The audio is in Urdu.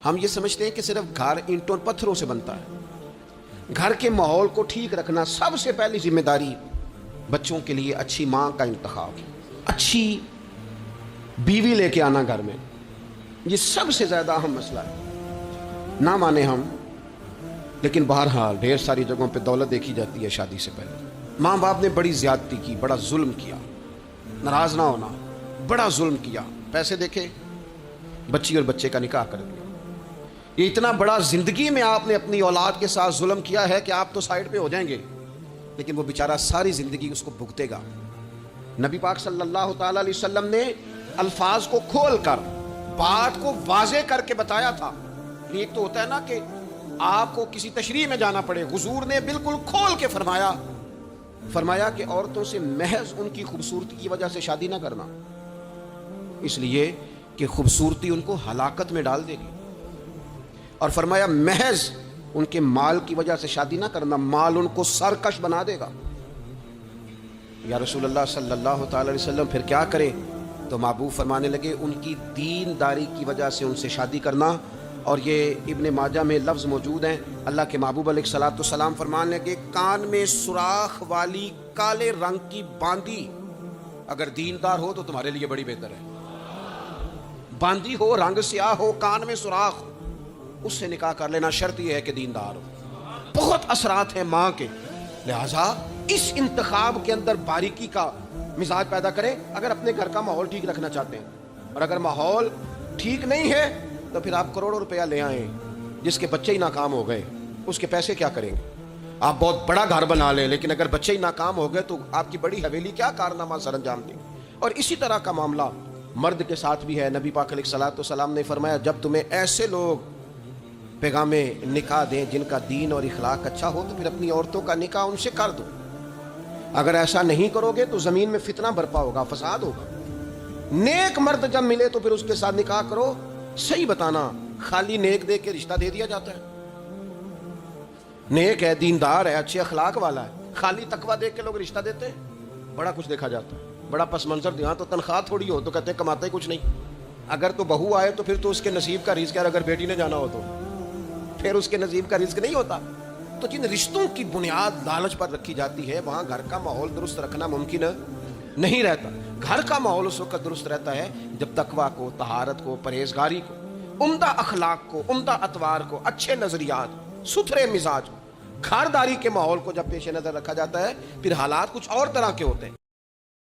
ہم یہ سمجھتے ہیں کہ صرف گھر اینٹوں اور پتھروں سے بنتا ہے۔ گھر کے ماحول کو ٹھیک رکھنا سب سے پہلی ذمہ داری بچوں کے لیے اچھی ماں کا انتخاب، اچھی بیوی لے کے آنا گھر میں، یہ سب سے زیادہ اہم مسئلہ ہے۔ نہ مانے ہم، لیکن بہرحال ڈھیر ساری جگہوں پہ دولت دیکھی جاتی ہے شادی سے پہلے۔ ماں باپ نے بڑی زیادتی کی، بڑا ظلم کیا، ناراض نہ ہونا، بڑا ظلم کیا، پیسے دیکھے بچی اور بچے کا نکاح کر دیا۔ یہ اتنا بڑا زندگی میں آپ نے اپنی اولاد کے ساتھ ظلم کیا ہے کہ آپ تو سائیڈ پہ ہو جائیں گے، لیکن وہ بیچارہ ساری زندگی اس کو بھگتے گا۔ نبی پاک صلی اللہ تعالی علیہ وسلم نے الفاظ کو کھول کر، بات کو واضح کر کے بتایا تھا۔ ایک تو ہوتا ہے نا کہ آپ کو کسی تشریح میں جانا پڑے، حضور نے بالکل کھول کے فرمایا کہ عورتوں سے محض ان کی خوبصورتی کی وجہ سے شادی نہ کرنا، اس لیے کہ خوبصورتی ان کو ہلاکت میں ڈال دے گی، اور فرمایا محض ان کے مال کی وجہ سے شادی نہ کرنا، مال ان کو سرکش بنا دے گا۔ یا رسول اللہ صلی اللہ تعالی علیہ وسلم پھر کیا کرے؟ تو محبوب فرمانے لگے ان کی دینداری کی وجہ سے ان سے شادی کرنا۔ اور یہ ابن ماجہ میں لفظ موجود ہیں، اللہ کے محبوب علیہ الصلوۃ والسلام فرمانے لگے کان میں سوراخ والی کالے رنگ کی باندی اگر دیندار ہو تو تمہارے لیے بڑی بہتر ہے۔ باندی ہو، رنگ سیاہ ہو، کان میں سوراخ، اس سے نکاح کر لینا، شرط یہ ہے کہ دیندار ہو۔ بہت اثرات ہیں ماں کے، لہذا اس انتخاب کے اندر باریکی کا مزاج پیدا کریں اگر اپنے گھر کا ماحول ٹھیک رکھنا چاہتے ہیں۔ اور اگر ماحول ٹھیک نہیں ہے تو پھر آپ کروڑوں روپیہ لے آئیں، جس کے بچے ہی ناکام ہو گئے اس کے پیسے کیا کریں گے؟ آپ بہت بڑا گھر بنا لیں، لیکن اگر بچے ہی ناکام ہو گئے تو آپ کی بڑی حویلی کیا کارنامہ سر انجام دیں؟ اور اسی طرح کا معاملہ مرد کے ساتھ بھی ہے۔ نبی پاک علیہ الصلوۃ والسلام نے فرمایا جب تمہیں ایسے لوگ پیغام نکاح دیں جن کا دین اور اخلاق اچھا ہو تو پھر اپنی عورتوں کا نکاح ان سے کر دو۔ اگر ایسا نہیں کرو گے تو زمین میں فتنہ برپا ہوگا، فساد ہوگا۔ نیک مرد جب ملے تو پھر اس کے ساتھ نکاح کرو۔ صحیح بتانا، خالی نیک دیکھ کے رشتہ دے دیا جاتا ہے؟ نیک ہے، دیندار ہے، اچھے اخلاق والا ہے، خالی تقویٰ دیکھ کے لوگ رشتہ دیتے ہیں؟ بڑا کچھ دیکھا جاتا ہے، بڑا پس منظر دیا تو تنخواہ تھوڑی ہو تو کہتے ہیں کماتے کچھ نہیں۔ اگر تو بہو آئے تو پھر تو اس کے نصیب کا رزق ہے، اگر بیٹی نے جانا ہو تو پھر اس کے نصیب کا رزق نہیں ہوتا۔ تو جن رشتوں کی بنیاد لالچ پر رکھی جاتی ہے وہاں گھر کا ماحول درست رکھنا ممکن نہیں رہتا۔ گھر کا ماحول اس وقت درست رہتا ہے جب تقویٰ کو، طہارت کو، پرہیزگاری کو، عمدہ اخلاق کو، عمدہ اطوار کو، اچھے نظریات، ستھرے مزاج، گھرداری کے ماحول کو جب پیش نظر رکھا جاتا ہے پھر حالات کچھ اور طرح کے ہوتے ہیں۔